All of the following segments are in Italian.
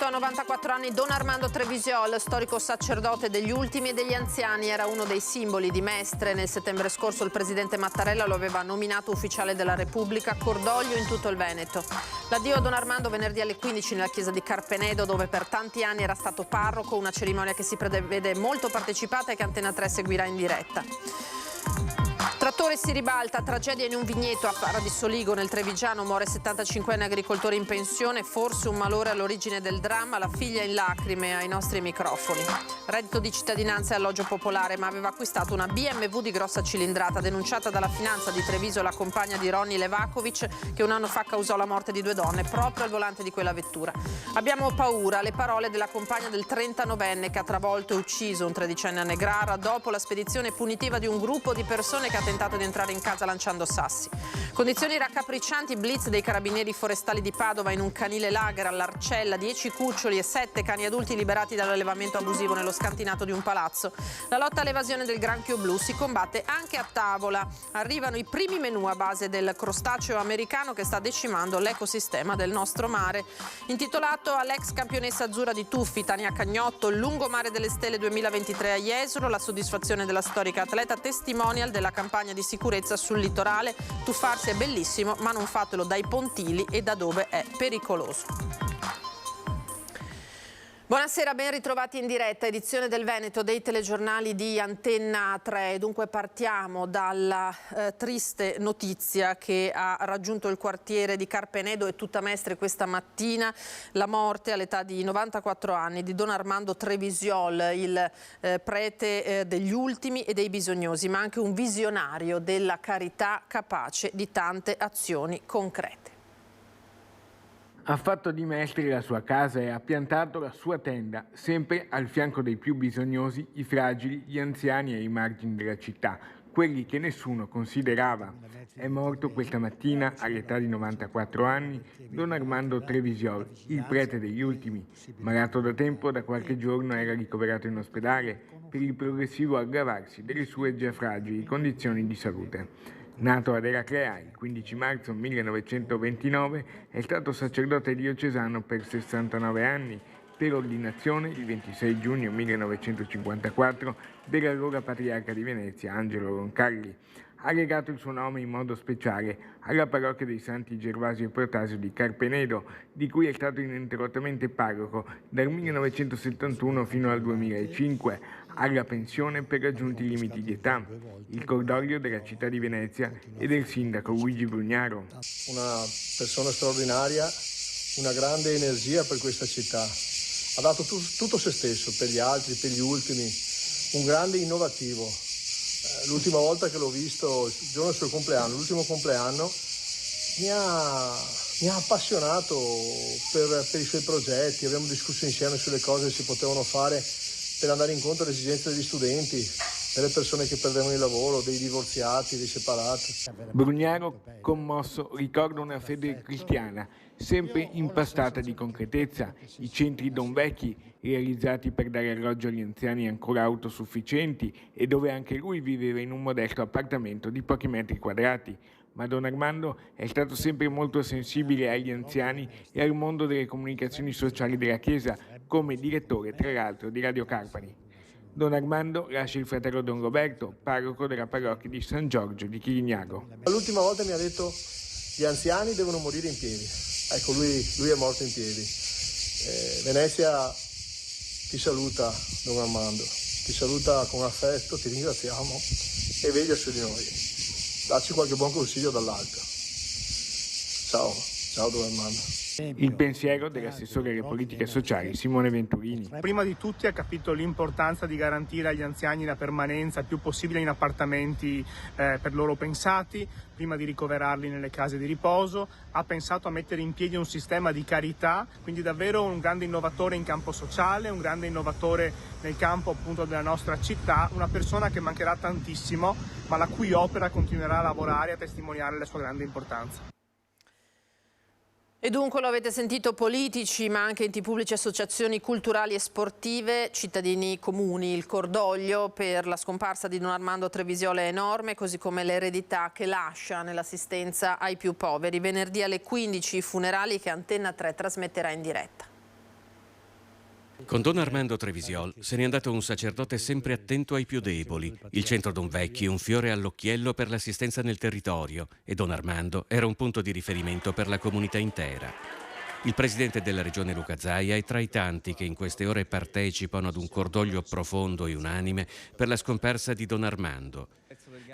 morto a 94 anni Don Armando Trevisiol, storico sacerdote degli ultimi e degli anziani. Era uno dei simboli di Mestre. Nel settembre scorso il presidente Mattarella lo aveva nominato ufficiale della Repubblica. Cordoglio in tutto il Veneto. L'addio a Don Armando venerdì alle 15 nella chiesa di Carpenedo, dove per tanti anni era stato parroco, una cerimonia che si prevede molto partecipata e che Antena 3 seguirà in diretta. Trattore si ribalta, tragedia in un vigneto a Paradissoligo nel Trevigiano, muore 75enne agricoltore in pensione, forse un malore all'origine del dramma, la figlia in lacrime ai nostri microfoni. Reddito di cittadinanza e alloggio popolare, ma aveva acquistato una BMW di grossa cilindrata, denunciata dalla finanza di Treviso la compagna di Ronny Levakovic, che un anno fa causò la morte di 2 donne proprio al volante di quella vettura. Abbiamo paura, le parole della compagna del 39enne che ha travolto e ucciso un 13enne a Negrara dopo la spedizione punitiva di un gruppo di persone che ha tentato di entrare in casa lanciando sassi. Condizioni raccapriccianti, blitz dei carabinieri forestali di Padova in un canile lager all'Arcella, 10 cuccioli e 7 cani adulti liberati dall'allevamento abusivo nello scantinato di un palazzo. La lotta all'evasione del granchio blu si combatte anche a tavola. Arrivano i primi menù a base del crostaceo americano che sta decimando l'ecosistema del nostro mare. Intitolato all'ex campionessa azzurra di tuffi Tania Cagnotto, il lungomare delle stelle 2023 a Jesolo, la soddisfazione della storica atleta, testimonial della campagna di sicurezza sul litorale. Tuffarsi è bellissimo, ma non fatelo dai pontili e da dove è pericoloso. Buonasera, ben ritrovati in diretta, edizione del Veneto dei telegiornali di Antena 3. Dunque partiamo dalla triste notizia che ha raggiunto il quartiere di Carpenedo e tutta Mestre questa mattina, la morte all'età di 94 anni di Don Armando Trevisiol, il prete degli ultimi e dei bisognosi, ma anche un visionario della carità capace di tante azioni concrete. Ha fatto di Mestre la sua casa e ha piantato la sua tenda, sempre al fianco dei più bisognosi, i fragili, gli anziani ai margini della città, quelli che nessuno considerava. È morto questa mattina, all'età di 94 anni, Don Armando Trevisiol, il prete degli ultimi. Malato da tempo, da qualche giorno era ricoverato in ospedale per il progressivo aggravarsi delle sue già fragili condizioni di salute. Nato ad Eraclea il 15 marzo 1929, è stato sacerdote diocesano per 69 anni, per ordinazione il 26 giugno 1954 dell'allora patriarca di Venezia Angelo Roncalli. Ha legato il suo nome in modo speciale alla parrocchia dei Santi Gervasio e Protasio di Carpenedo, di cui è stato ininterrottamente parroco dal 1971 fino al 2005, alla pensione per raggiunti limiti di età. Il cordoglio della città di Venezia e del sindaco Luigi Brugnaro. Una persona straordinaria, una grande energia per questa città. Ha dato tutto se stesso per gli altri, per gli ultimi, un grande innovativo. L'ultima volta che l'ho visto, il giorno del suo compleanno, l'ultimo compleanno, mi ha appassionato per i suoi progetti. Abbiamo discusso insieme sulle cose che si potevano fare per andare incontro alle esigenze degli studenti, delle persone che perdevano il lavoro, dei divorziati, dei separati. Brugnaro, commosso, ricorda una fede cristiana, sempre impastata di concretezza, i centri Don Vecchi, realizzati per dare alloggio agli anziani ancora autosufficienti e dove anche lui viveva in un modesto appartamento di pochi metri quadrati. Ma Don Armando è stato sempre molto sensibile agli anziani e al mondo delle comunicazioni sociali della Chiesa, come direttore tra l'altro di Radio Carpani. Don Armando lascia il fratello Don Roberto, parroco della parrocchia di San Giorgio di Chirignago. L'ultima volta mi ha detto: gli anziani devono morire in piedi. Ecco, lui è morto in piedi. Venezia ti saluta, Don Armando, ti saluta con affetto, ti ringraziamo e veglia su di noi. Dacci qualche buon consiglio dall'alto. Ciao Don Armando. Il pensiero dell'assessore alle politiche sociali Simone Venturini. Prima di tutti ha capito l'importanza di garantire agli anziani la permanenza il più possibile in appartamenti per loro pensati, prima di ricoverarli nelle case di riposo. Ha pensato a mettere in piedi un sistema di carità, quindi davvero un grande innovatore in campo sociale, un grande innovatore nel campo appunto della nostra città, una persona che mancherà tantissimo, ma la cui opera continuerà a lavorare e a testimoniare la sua grande importanza. E dunque lo avete sentito, politici ma anche enti pubblici, associazioni culturali e sportive, cittadini comuni. Il cordoglio per la scomparsa di Don Armando Trevisiol è enorme, così come l'eredità che lascia nell'assistenza ai più poveri. Venerdì alle 15 i funerali che Antena 3 trasmetterà in diretta. Con Don Armando Trevisiol se n'è andato un sacerdote sempre attento ai più deboli. Il centro Don Vecchi un fiore all'occhiello per l'assistenza nel territorio e Don Armando era un punto di riferimento per la comunità intera. Il presidente della regione Luca Zaia è tra i tanti che in queste ore partecipano ad un cordoglio profondo e unanime per la scomparsa di Don Armando.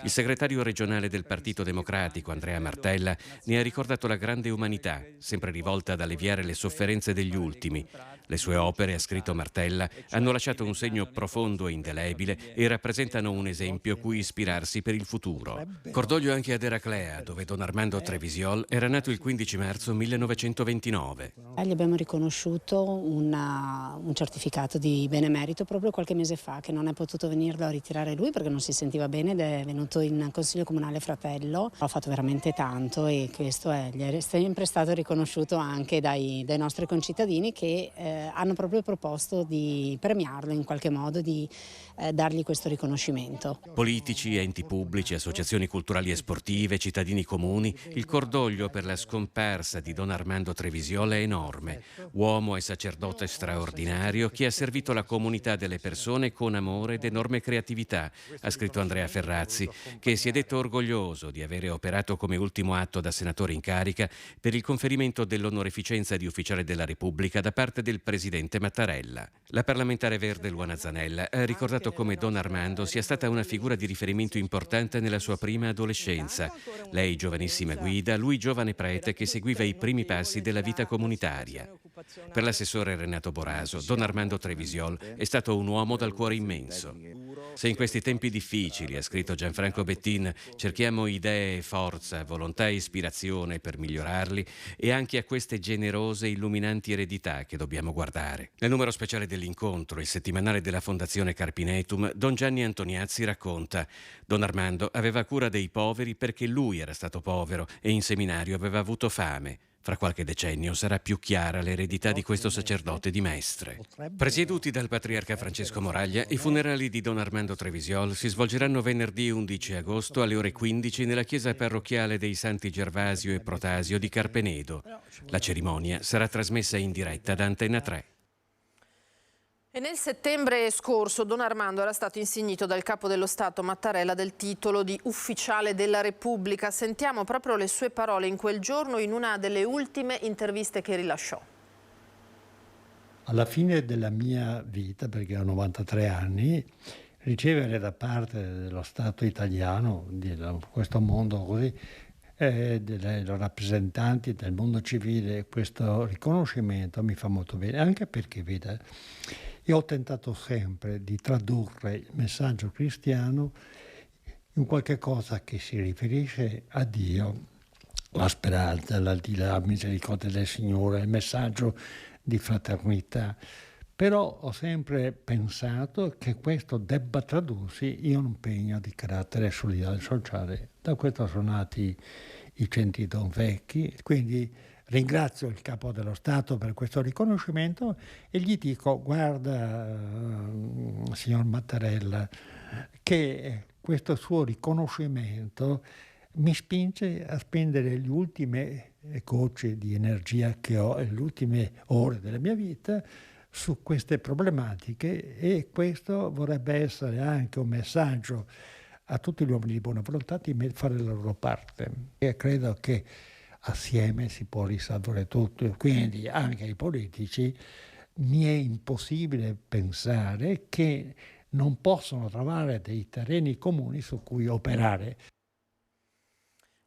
Il segretario regionale del Partito Democratico, Andrea Martella, ne ha ricordato la grande umanità, sempre rivolta ad alleviare le sofferenze degli ultimi. Le sue opere, ha scritto Martella, hanno lasciato un segno profondo e indelebile e rappresentano un esempio cui ispirarsi per il futuro. Cordoglio anche ad Eraclea, dove Don Armando Trevisiol era nato il 15 marzo 1929. Gli abbiamo riconosciuto un certificato di benemerito proprio qualche mese fa, che non è potuto venirlo a ritirare lui perché non si sentiva bene ed è venuto in Consiglio Comunale Fratello. Ha fatto veramente tanto e questo gli è sempre stato riconosciuto anche dai nostri concittadini che hanno proprio proposto di premiarlo in qualche modo, di dargli questo riconoscimento. Politici, enti pubblici, associazioni culturali e sportive, cittadini comuni, il cordoglio per la scomparsa di Don Armando Trevisiol è enorme. Uomo e sacerdote straordinario che ha servito la comunità delle persone con amore ed enorme creatività, ha scritto Andrea Ferrazzi, che si è detto orgoglioso di avere operato come ultimo atto da senatore in carica per il conferimento dell'onoreficenza di ufficiale della Repubblica da parte del presidente Mattarella. La parlamentare verde Luana Zanella ha ricordato come Don Armando sia stata una figura di riferimento importante nella sua prima adolescenza. Lei giovanissima guida, lui giovane prete che seguiva i primi passi della vita comunitaria. Per l'assessore Renato Boraso, Don Armando Trevisiol è stato un uomo dal cuore immenso. Se in questi tempi difficili, ha scritto Gianfranco Bettin, cerchiamo idee, forza, volontà e ispirazione per migliorarli, è anche a queste generose e illuminanti eredità che dobbiamo guardare. Nel numero speciale dell'incontro, il settimanale della Fondazione Carpinetum, Don Gianni Antoniazzi racconta: Don Armando aveva cura dei poveri perché lui era stato povero e in seminario aveva avuto fame. Fra qualche decennio sarà più chiara l'eredità di questo sacerdote di Mestre. Presieduti dal patriarca Francesco Moraglia, i funerali di Don Armando Trevisiol si svolgeranno venerdì 11 agosto alle ore 15 nella chiesa parrocchiale dei Santi Gervasio e Protasio di Carpenedo. La cerimonia sarà trasmessa in diretta da Antenna 3. E nel settembre scorso Don Armando era stato insignito dal capo dello Stato Mattarella del titolo di ufficiale della Repubblica. Sentiamo proprio le sue parole in quel giorno in una delle ultime interviste che rilasciò. Alla fine della mia vita, perché ho 93 anni, ricevere da parte dello Stato italiano, di questo mondo così, dei rappresentanti del mondo civile, questo riconoscimento mi fa molto bene, anche perché, vede, io ho tentato sempre di tradurre il messaggio cristiano in qualche cosa che si riferisce a Dio, la speranza, l'aldilà, la misericordia del Signore, il messaggio di fraternità. Però ho sempre pensato che questo debba tradursi in un impegno di carattere solidale e sociale. Da questo sono nati i centri Don Vecchi, quindi ringrazio il Capo dello Stato per questo riconoscimento e gli dico: guarda, signor Mattarella, che questo suo riconoscimento mi spinge a spendere le ultime gocce di energia che ho, le ultime ore della mia vita su queste problematiche, e questo vorrebbe essere anche un messaggio a tutti gli uomini di buona volontà di fare la loro parte. E credo che assieme si può risolvere tutto, quindi anche ai politici mi è impossibile pensare che non possono trovare dei terreni comuni su cui operare.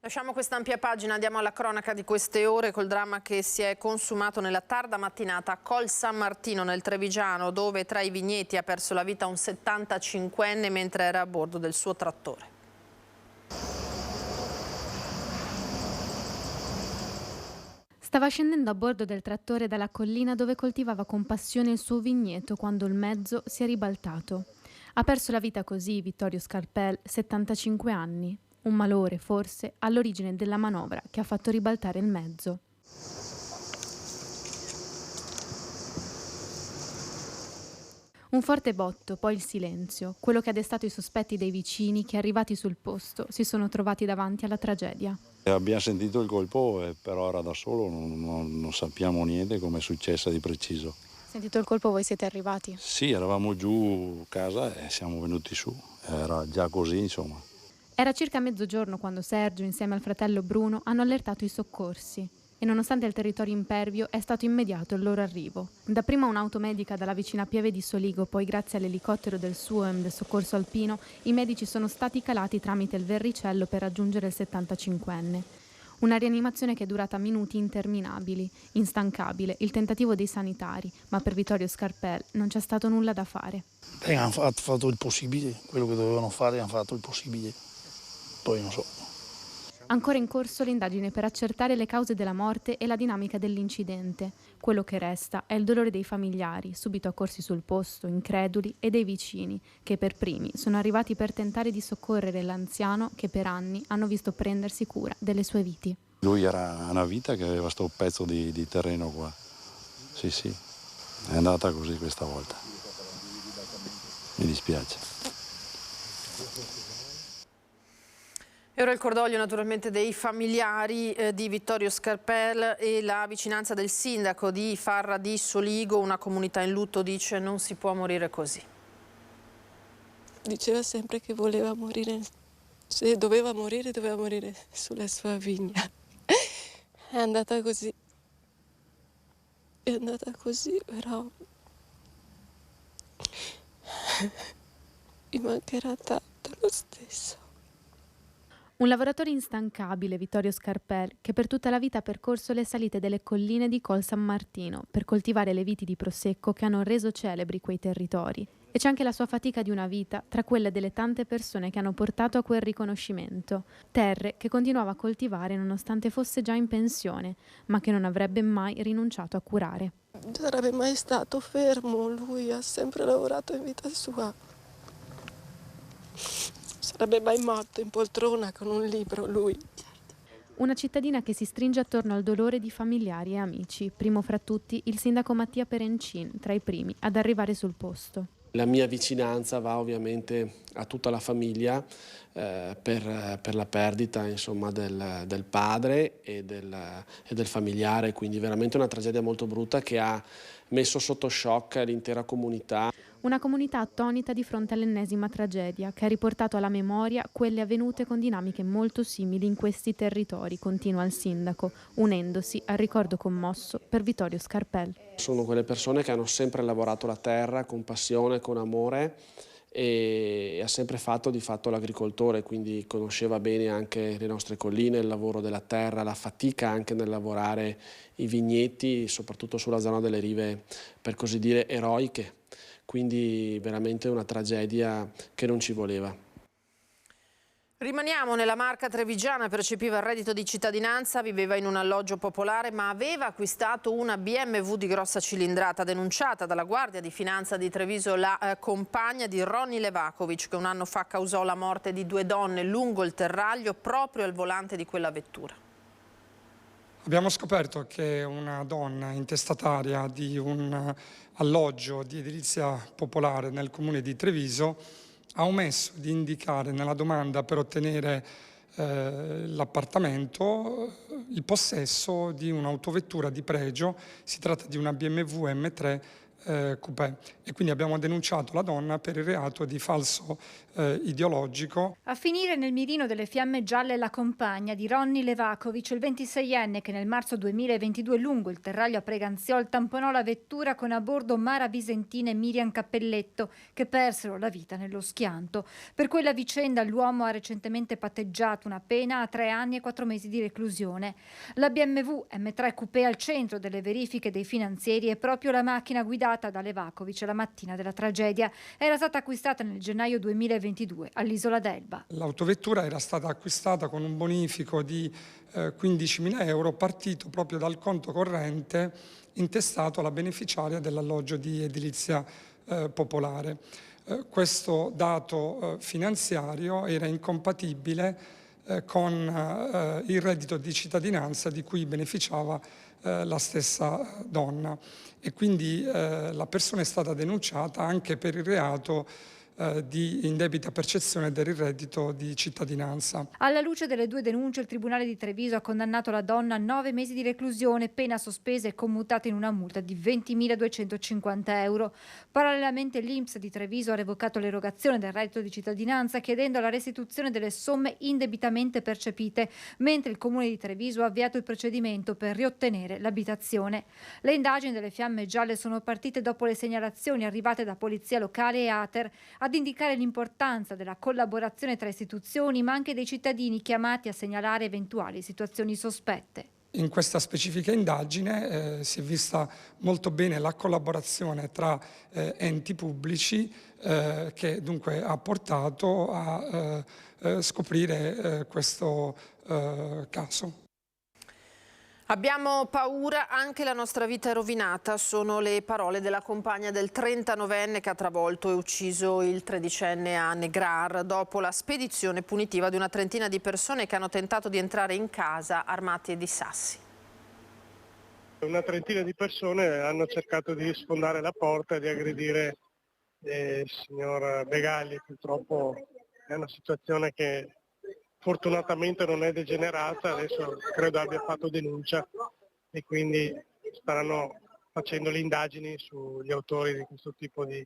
Lasciamo quest'ampia pagina, andiamo alla cronaca di queste ore col dramma che si è consumato nella tarda mattinata a Col San Martino nel Trevigiano, dove tra i vigneti ha perso la vita un 75enne mentre era a bordo del suo trattore. Stava scendendo a bordo del trattore dalla collina dove coltivava con passione il suo vigneto quando il mezzo si è ribaltato. Ha perso la vita così Vittorio Scarpel, 75 anni. Un malore, forse, all'origine della manovra che ha fatto ribaltare il mezzo. Un forte botto, poi il silenzio, quello che ha destato i sospetti dei vicini che, arrivati sul posto, si sono trovati davanti alla tragedia. Abbiamo sentito il colpo, però era da solo, non sappiamo niente come è successo di preciso. Sentito il colpo voi siete arrivati? Sì, eravamo giù a casa e siamo venuti su, era già così insomma. Era circa mezzogiorno quando Sergio, insieme al fratello Bruno, hanno allertato i soccorsi e nonostante il territorio impervio è stato immediato il loro arrivo. Dapprima un'auto medica dalla vicina Pieve di Soligo, poi grazie all'elicottero del SUEM del soccorso alpino, i medici sono stati calati tramite il Verricello per raggiungere il 75enne. Una rianimazione che è durata minuti interminabili, instancabile, il tentativo dei sanitari, ma per Vittorio Scarpel non c'è stato nulla da fare. Hanno fatto il possibile, quello che dovevano fare hanno fatto il possibile, poi non so. Ancora in corso l'indagine per accertare le cause della morte e la dinamica dell'incidente. Quello che resta è il dolore dei familiari, subito accorsi sul posto, increduli, e dei vicini, che per primi sono arrivati per tentare di soccorrere l'anziano che per anni hanno visto prendersi cura delle sue viti. Lui era una vita che aveva sto pezzo di terreno qua. Sì, è andata così questa volta. Mi dispiace. E ora il cordoglio naturalmente dei familiari di Vittorio Scarpel e la vicinanza del sindaco di Farra di Soligo. Una comunità in lutto dice: non si può morire così. Diceva sempre che voleva morire, se doveva morire sulla sua vigna. È andata così, però mi mancherà tanto lo stesso. Un lavoratore instancabile, Vittorio Scarpel, che per tutta la vita ha percorso le salite delle colline di Col San Martino per coltivare le viti di prosecco che hanno reso celebri quei territori. E c'è anche la sua fatica di una vita tra quelle delle tante persone che hanno portato a quel riconoscimento. Terre che continuava a coltivare nonostante fosse già in pensione, ma che non avrebbe mai rinunciato a curare. Non sarebbe mai stato fermo, lui ha sempre lavorato in vita sua. Sarebbe mai morto in poltrona con un libro, lui. Una cittadina che si stringe attorno al dolore di familiari e amici, primo fra tutti il sindaco Mattia Perencin, tra i primi ad arrivare sul posto. La mia vicinanza va ovviamente a tutta la famiglia per la perdita insomma, del padre e del familiare, quindi veramente una tragedia molto brutta che ha messo sotto shock l'intera comunità. Una comunità attonita di fronte all'ennesima tragedia che ha riportato alla memoria quelle avvenute con dinamiche molto simili in questi territori, continua il sindaco, unendosi al ricordo commosso per Vittorio Scarpel. Sono quelle persone che hanno sempre lavorato la terra con passione, con amore e ha sempre fatto di fatto l'agricoltore, quindi conosceva bene anche le nostre colline, il lavoro della terra, la fatica anche nel lavorare i vigneti, soprattutto sulla zona delle rive per così dire eroiche. Quindi veramente una tragedia che non ci voleva. Rimaniamo nella Marca trevigiana, percepiva il reddito di cittadinanza, viveva in un alloggio popolare ma aveva acquistato una BMW di grossa cilindrata, denunciata dalla Guardia di Finanza di Treviso la compagna di Ronny Levakovic, che un anno fa causò la morte di 2 donne lungo il terraglio proprio al volante di quella vettura. Abbiamo scoperto che una donna intestataria di un alloggio di edilizia popolare nel comune di Treviso ha omesso di indicare nella domanda per ottenere l'appartamento il possesso di un'autovettura di pregio. Si tratta di una BMW M3 coupé e quindi abbiamo denunciato la donna per il reato di falso ideologico. A finire nel mirino delle fiamme gialle la compagna di Ronny Levakovic, il 26enne che nel marzo 2022 lungo il terraglio a Preganziol tamponò la vettura con a bordo Mara Visentina e Miriam Cappelletto, che persero la vita nello schianto. Per quella vicenda l'uomo ha recentemente patteggiato una pena a 3 anni e 4 mesi di reclusione. La BMW M3 coupé al centro delle verifiche dei finanzieri è proprio la macchina guidata da Levakovic la mattina della tragedia. Era stata acquistata nel gennaio 2022 all'Isola d'Elba. L'autovettura era stata acquistata con un bonifico di 15.000 euro partito proprio dal conto corrente intestato alla beneficiaria dell'alloggio di edilizia popolare. Questo dato finanziario era incompatibile con il reddito di cittadinanza di cui beneficiava la stessa donna e quindi la persona è stata denunciata anche per il reato di indebita percezione del reddito di cittadinanza. Alla luce delle 2 denunce, il Tribunale di Treviso ha condannato la donna a 9 mesi di reclusione, pena sospesa e commutata in una multa di 20.250 euro. Parallelamente l'INPS di Treviso ha revocato l'erogazione del reddito di cittadinanza, chiedendo la restituzione delle somme indebitamente percepite, mentre il Comune di Treviso ha avviato il procedimento per riottenere l'abitazione. Le indagini delle Fiamme Gialle sono partite dopo le segnalazioni arrivate da Polizia Locale e ATER ad indicare l'importanza della collaborazione tra istituzioni, ma anche dei cittadini chiamati a segnalare eventuali situazioni sospette. In questa specifica indagine si è vista molto bene la collaborazione tra enti pubblici che dunque ha portato a scoprire questo caso. Abbiamo paura, anche la nostra vita è rovinata, sono le parole della compagna del 39enne che ha travolto e ucciso il 13enne a Negrar dopo la spedizione punitiva di una trentina di persone che hanno tentato di entrare in casa armati di sassi. Una trentina di persone hanno cercato di sfondare la porta e di aggredire il signor Begalli. Purtroppo è una situazione che fortunatamente non è degenerata, adesso credo abbia fatto denuncia e quindi staranno facendo le indagini sugli autori di questo tipo di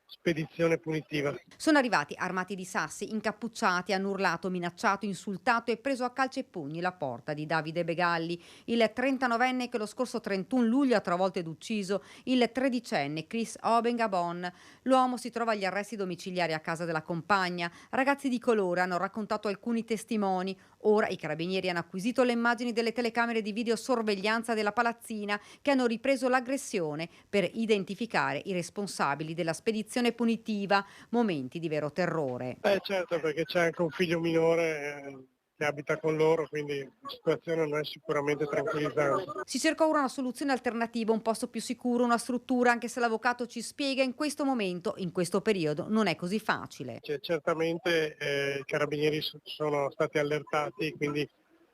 spedizione punitiva. Sono arrivati armati di sassi, incappucciati, hanno urlato, minacciato, insultato e preso a calci e pugni la porta di Davide Begalli, il 39enne che lo scorso 31 luglio ha travolto ed ucciso il 13enne Chris Obengabon. L'uomo si trova agli arresti domiciliari a casa della compagna. Ragazzi di colore hanno raccontato alcuni testimoni. Ora i carabinieri hanno acquisito le immagini delle telecamere di videosorveglianza della palazzina che hanno ripreso l'aggressione per identificare i responsabili della spedizione punitiva, momenti di vero terrore. Certo, perché c'è anche un figlio minore che abita con loro, quindi la situazione non è sicuramente tranquillizzante. Si cerca ora una soluzione alternativa, un posto più sicuro, una struttura, anche se l'avvocato ci spiega in questo momento, in questo periodo, non è così facile. Certamente i carabinieri sono stati allertati, quindi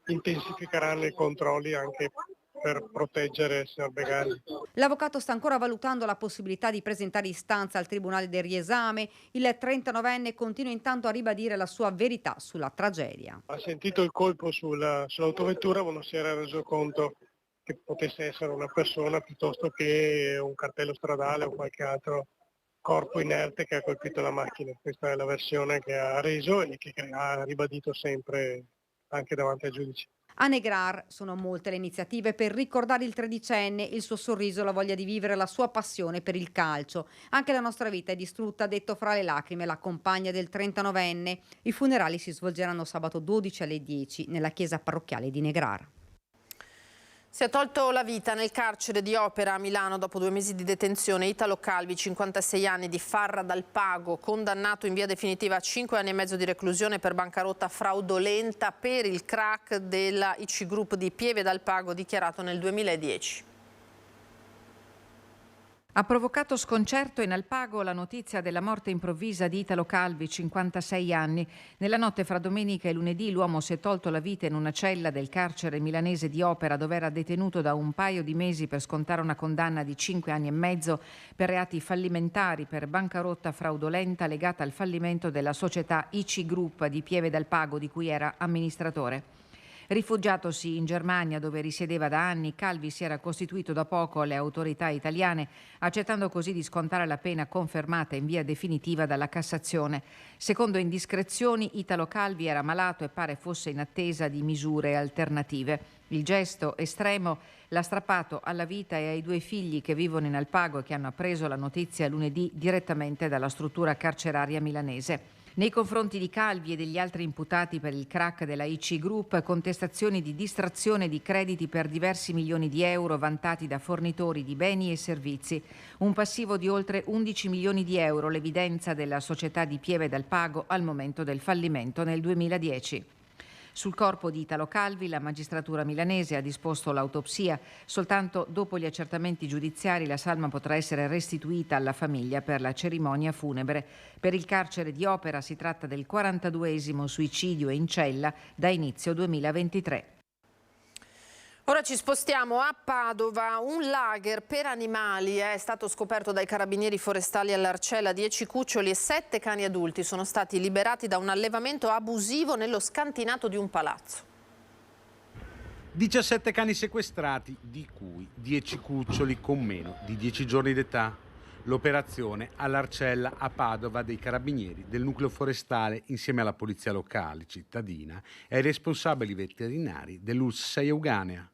intensificheranno i controlli anche per proteggere il signor Begalli. L'avvocato sta ancora valutando la possibilità di presentare istanza al Tribunale del riesame. Il 39enne continua intanto a ribadire la sua verità sulla tragedia. Ha sentito il colpo sull'autovettura ma non si era reso conto che potesse essere una persona piuttosto che un cartello stradale o qualche altro corpo inerte che ha colpito la macchina. Questa è la versione che ha reso e che ha ribadito sempre anche davanti ai giudici. A Negrar sono molte le iniziative per ricordare il 13enne, il suo sorriso, la voglia di vivere, la sua passione per il calcio. Anche la nostra vita è distrutta, ha detto fra le lacrime la compagna del 39enne. I funerali si svolgeranno sabato 12 alle 10 nella chiesa parrocchiale di Negrar. Si è tolto la vita nel carcere di Opera a Milano dopo 2 mesi di detenzione Italo Calvi, 56 anni, di Farra dal Pago, condannato in via definitiva a 5 anni e mezzo di reclusione per bancarotta fraudolenta per il crack della IC Group di Pieve dal Pago dichiarato nel 2010. Ha provocato sconcerto in Alpago la notizia della morte improvvisa di Italo Calvi, 56 anni. Nella notte fra domenica e lunedì l'uomo si è tolto la vita in una cella del carcere milanese di Opera, dove era detenuto da un paio di mesi per scontare una condanna di 5 anni e mezzo per reati fallimentari per bancarotta fraudolenta legata al fallimento della società IC Group di Pieve dal Pago, di cui era amministratore. Rifugiatosi in Germania, dove risiedeva da anni, Calvi si era costituito da poco alle autorità italiane, accettando così di scontare la pena confermata in via definitiva dalla Cassazione. Secondo indiscrezioni, Italo Calvi era malato e pare fosse in attesa di misure alternative. Il gesto estremo l'ha strappato alla vita e ai 2 figli che vivono in Alpago e che hanno appreso la notizia lunedì direttamente dalla struttura carceraria milanese. Nei confronti di Calvi e degli altri imputati per il crack della IC Group, contestazioni di distrazione di crediti per diversi milioni di euro vantati da fornitori di beni e servizi, un passivo di oltre 11 milioni di euro, l'evidenza della società di Pieve dal Pago al momento del fallimento nel 2010. Sul corpo di Italo Calvi la magistratura milanese ha disposto l'autopsia. Soltanto dopo gli accertamenti giudiziari la salma potrà essere restituita alla famiglia per la cerimonia funebre. Per il carcere di Opera si tratta del 42esimo suicidio in cella da inizio 2023. Ora ci spostiamo a Padova. Un lager per animali è stato scoperto dai carabinieri forestali all'Arcella. 10 cuccioli e 7 cani adulti sono stati liberati da un allevamento abusivo nello scantinato di un palazzo. 17 cani sequestrati, di cui 10 cuccioli con meno di 10 giorni d'età. L'operazione all'Arcella a Padova dei carabinieri del nucleo forestale insieme alla polizia locale cittadina e ai responsabili veterinari dell'ULSS 6 Euganea.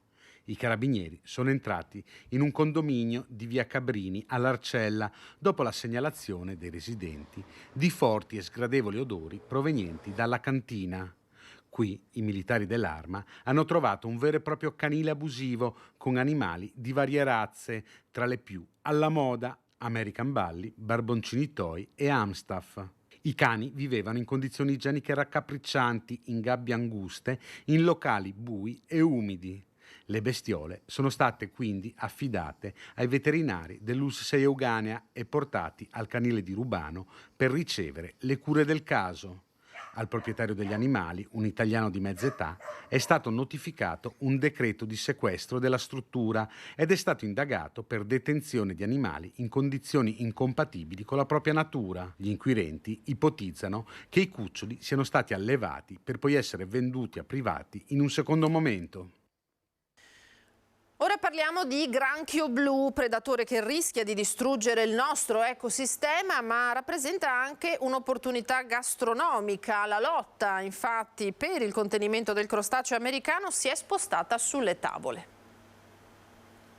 I carabinieri sono entrati in un condominio di via Cabrini all'Arcella dopo la segnalazione dei residenti di forti e sgradevoli odori provenienti dalla cantina. Qui i militari dell'Arma hanno trovato un vero e proprio canile abusivo con animali di varie razze, tra le più alla moda American Bully, Barboncini Toy e Amstaff. I cani vivevano in condizioni igieniche raccapriccianti, in gabbie anguste, in locali bui e umidi. Le bestiole sono state quindi affidate ai veterinari dell'ULSS 6 Euganea e portati al canile di Rubano per ricevere le cure del caso. Al proprietario degli animali, un italiano di mezza età, è stato notificato un decreto di sequestro della struttura ed è stato indagato per detenzione di animali in condizioni incompatibili con la propria natura. Gli inquirenti ipotizzano che i cuccioli siano stati allevati per poi essere venduti a privati in un secondo momento. Ora parliamo di granchio blu, predatore che rischia di distruggere il nostro ecosistema, ma rappresenta anche un'opportunità gastronomica. La lotta, infatti, per il contenimento del crostaceo americano si è spostata sulle tavole.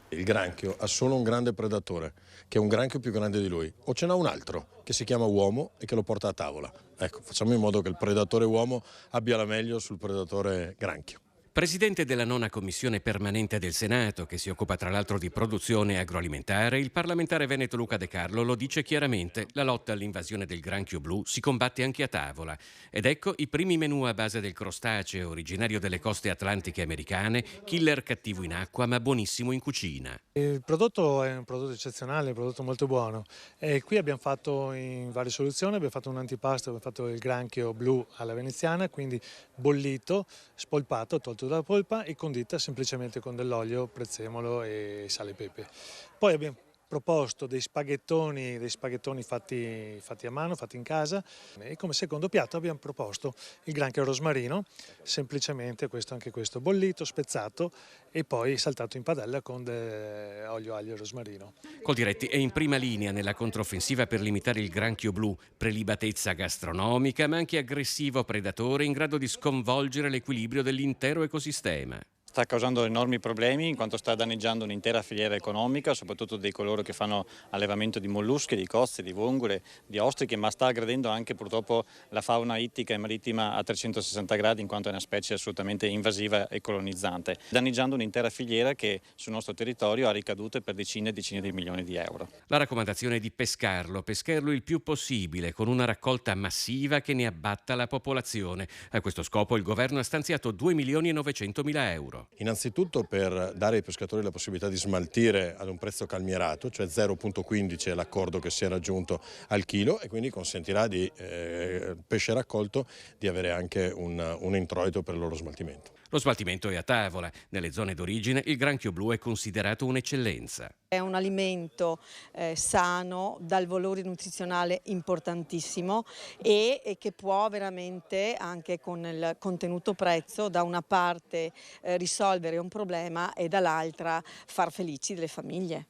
Il granchio ha solo un grande predatore, che è un granchio più grande di lui, o ce n'ha un altro, che si chiama uomo e che lo porta a tavola. Ecco, facciamo in modo che il predatore uomo abbia la meglio sul predatore granchio. Presidente della 9ª Commissione permanente del Senato, che si occupa tra l'altro di produzione agroalimentare, il parlamentare veneto Luca De Carlo lo dice chiaramente: la lotta all'invasione del granchio blu si combatte anche a tavola. Ed ecco i primi menù a base del crostaceo, originario delle coste atlantiche americane, killer cattivo in acqua ma buonissimo in cucina. Il prodotto è un prodotto eccezionale, un prodotto molto buono. E qui abbiamo fatto in varie soluzioni, abbiamo fatto un antipasto, abbiamo fatto il granchio blu alla veneziana, quindi bollito, spolpato, tolto dalla polpa e condita semplicemente con dell'olio, prezzemolo e sale e pepe. Poi abbiamo proposto dei spaghettoni fatti a mano, fatti in casa, e come secondo piatto abbiamo proposto il granchio rosmarino, semplicemente anche questo bollito, spezzato e poi saltato in padella con olio, aglio e rosmarino. Coldiretti è in prima linea nella controffensiva per limitare il granchio blu, prelibatezza gastronomica ma anche aggressivo predatore in grado di sconvolgere l'equilibrio dell'intero ecosistema. Sta causando enormi problemi in quanto sta danneggiando un'intera filiera economica, soprattutto di coloro che fanno allevamento di molluschi, di cozze, di vongole, di ostriche, ma sta aggredendo anche purtroppo la fauna ittica e marittima a 360 gradi in quanto è una specie assolutamente invasiva e colonizzante, danneggiando un'intera filiera che sul nostro territorio ha ricadute per decine e decine di milioni di euro. La raccomandazione è di pescarlo il più possibile con una raccolta massiva che ne abbatta la popolazione. A questo scopo il governo ha stanziato 2.900.000 euro. Innanzitutto per dare ai pescatori la possibilità di smaltire ad un prezzo calmierato, cioè 0,15 è l'accordo che si è raggiunto al chilo e quindi consentirà di pesce raccolto di avere anche un introito per il loro smaltimento. Lo smaltimento è a tavola. Nelle zone d'origine il granchio blu è considerato un'eccellenza. È un alimento sano, dal valore nutrizionale importantissimo e che può veramente anche con il contenuto prezzo da una parte risolvere un problema e dall'altra far felici delle famiglie.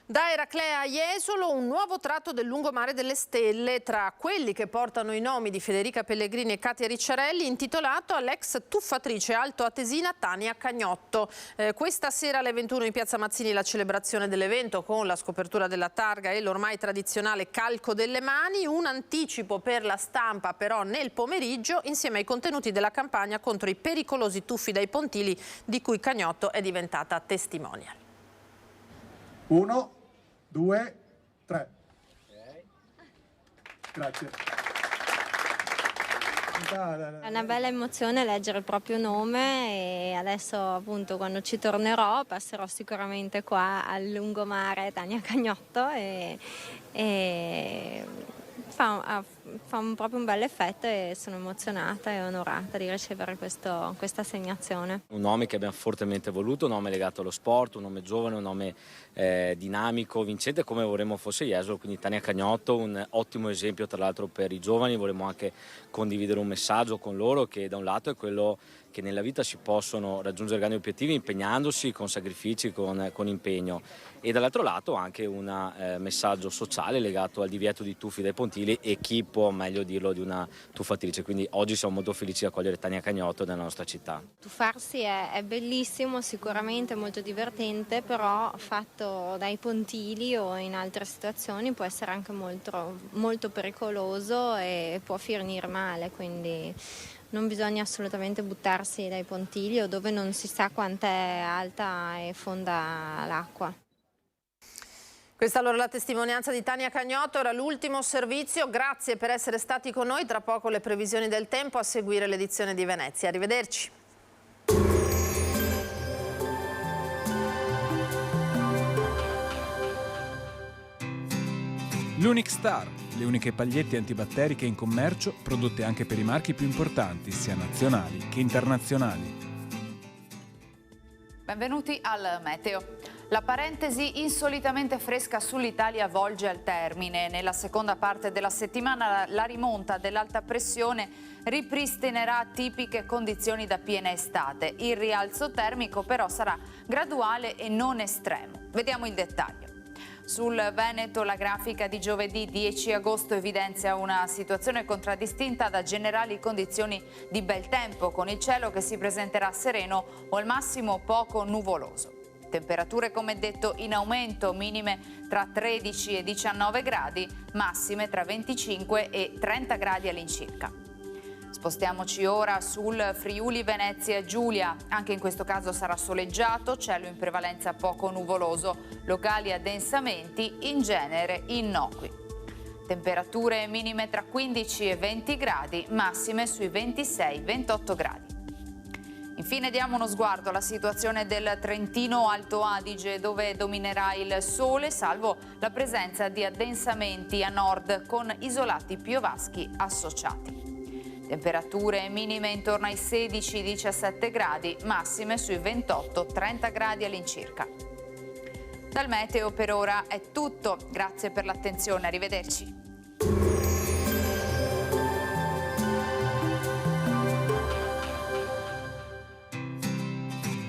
Da Eraclea a Jesolo un nuovo tratto del lungomare delle stelle tra quelli che portano i nomi di Federica Pellegrini e Katia Ricciarelli, intitolato all'ex tuffatrice altoatesina Tania Cagnotto. Questa sera alle 21 in Piazza Mazzini la celebrazione dell'evento con la scopertura della targa e l'ormai tradizionale calco delle mani, un anticipo per la stampa però nel pomeriggio insieme ai contenuti della campagna contro i pericolosi tuffi dai pontili di cui Cagnotto è diventata testimonial. 1, 2, 3. Grazie. È una bella emozione leggere il proprio nome e adesso appunto quando ci tornerò passerò sicuramente qua al lungomare Tania Cagnotto e fa proprio un bel effetto e sono emozionata e onorata di ricevere questa assegnazione. Un nome che abbiamo fortemente voluto, un nome legato allo sport, un nome giovane, un nome dinamico, vincente come vorremmo fosse Jesolo, quindi Tania Cagnotto, un ottimo esempio tra l'altro per i giovani. Vorremmo anche condividere un messaggio con loro che da un lato è quello che nella vita si possono raggiungere grandi obiettivi impegnandosi con sacrifici, con impegno, e dall'altro lato anche un messaggio sociale legato al divieto di tuffi dai pontili e chi può meglio dirlo di una tuffatrice. Quindi oggi siamo molto felici di accogliere Tania Cagnotto nella nostra città. Tuffarsi è bellissimo, sicuramente molto divertente, però fatto dai pontili o in altre situazioni può essere anche molto pericoloso e può finire male, quindi non bisogna assolutamente buttarsi dai pontili o dove non si sa quant'è alta e fonda l'acqua. Questa allora la testimonianza di Tania Cagnotto, ora l'ultimo servizio. Grazie per essere stati con noi, tra poco le previsioni del tempo, a seguire l'edizione di Venezia. Arrivederci. L'Unic Star, le uniche pagliette antibatteriche in commercio, prodotte anche per i marchi più importanti, sia nazionali che internazionali. Benvenuti al meteo. La parentesi insolitamente fresca sull'Italia volge al termine. Nella seconda parte della settimana la rimonta dell'alta pressione ripristinerà tipiche condizioni da piena estate. Il rialzo termico però sarà graduale e non estremo. Vediamo il dettaglio. Sul Veneto la grafica di giovedì 10 agosto evidenzia una situazione contraddistinta da generali condizioni di bel tempo, con il cielo che si presenterà sereno o al massimo poco nuvoloso. Temperature come detto in aumento, minime tra 13 e 19 gradi, massime tra 25 e 30 gradi all'incirca. Spostiamoci ora sul Friuli Venezia Giulia. Anche in questo caso sarà soleggiato, cielo in prevalenza poco nuvoloso, locali addensamenti in genere innocui. Temperature minime tra 15 e 20 gradi, massime sui 26-28 gradi. Infine diamo uno sguardo alla situazione del Trentino Alto Adige, dove dominerà il sole, salvo la presenza di addensamenti a nord con isolati piovaschi associati. Temperature minime intorno ai 16-17 gradi, massime sui 28-30 gradi all'incirca. Dal meteo per ora è tutto, grazie per l'attenzione, arrivederci.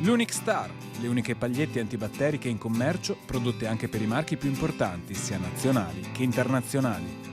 L'Unic Star, le uniche pagliette antibatteriche in commercio, prodotte anche per i marchi più importanti, sia nazionali che internazionali.